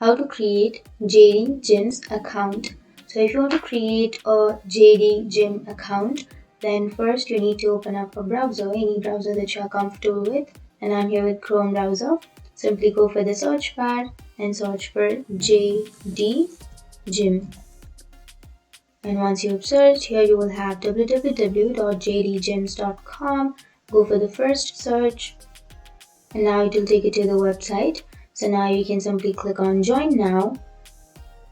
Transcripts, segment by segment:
how to create JD Gym's account. So if you want to create a JD Gym account, then first you need to open up a browser, any browser that you are comfortable with. And I'm here with Chrome browser. Simply go for the search bar and search for JD Gym. And once you've searched, here you will have www.jdgyms.com. Go for the first search, and now it will take you to the website. So now you can simply click on join now,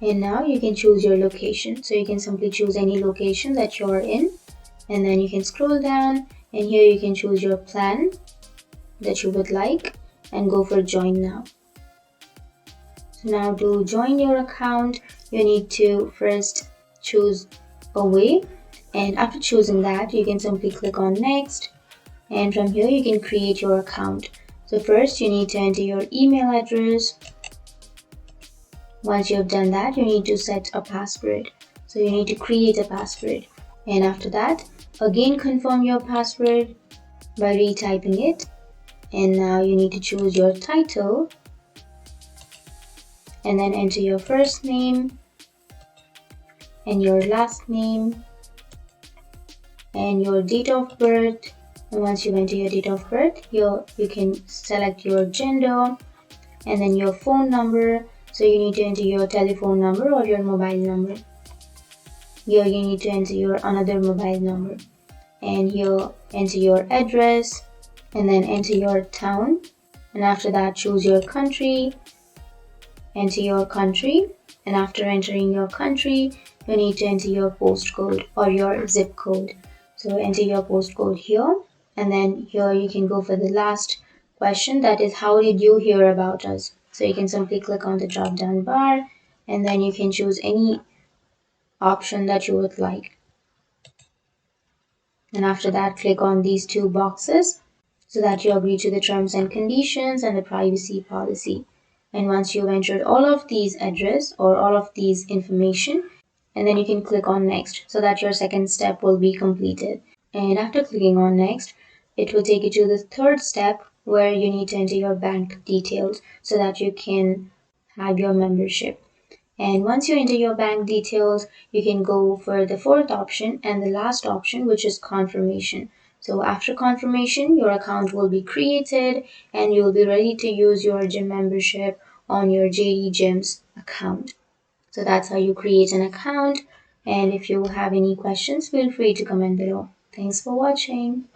and now you can choose your location. So you can simply choose any location that you're in, and then you can scroll down, and here you can choose your plan that you would like and go for join now. So now to join your account, you need to first choose a way, and after choosing that you can simply click on next, and from here you can create your account. So first you need to enter your email address. Once you have done that, you need to set a password. So you need to create a password, and after that again confirm your password by retyping it. And now you need to choose your title, and then enter your first name and your last name and your date of birth. And once you enter your date of birth, you can select your gender and then your phone number. So you need to enter your telephone number or your mobile number. Here you need to enter your another mobile number, and here enter your address and then enter your town, and after that choose your country, enter your country, and after entering your country you need to enter your postcode or your zip code. So enter your postcode here, and then here you can go for the last question, that is how did you hear about us. So you can simply click on the drop down bar, and then you can choose any option that you would like, and after that click on these two boxes so that you agree to the terms and conditions and the privacy policy. And once you've entered all of these address or all of these information, and then you can click on next so that your second step will be completed. And after clicking on next, it will take you to the third step where you need to enter your bank details so that you can have your membership. And once you enter your bank details, you can go for the fourth option and the last option, which is confirmation. So after confirmation, your account will be created and you'll be ready to use your gym membership on your JD Gyms account. So that's how you create an account. And if you have any questions, feel free to comment below. Thanks for watching.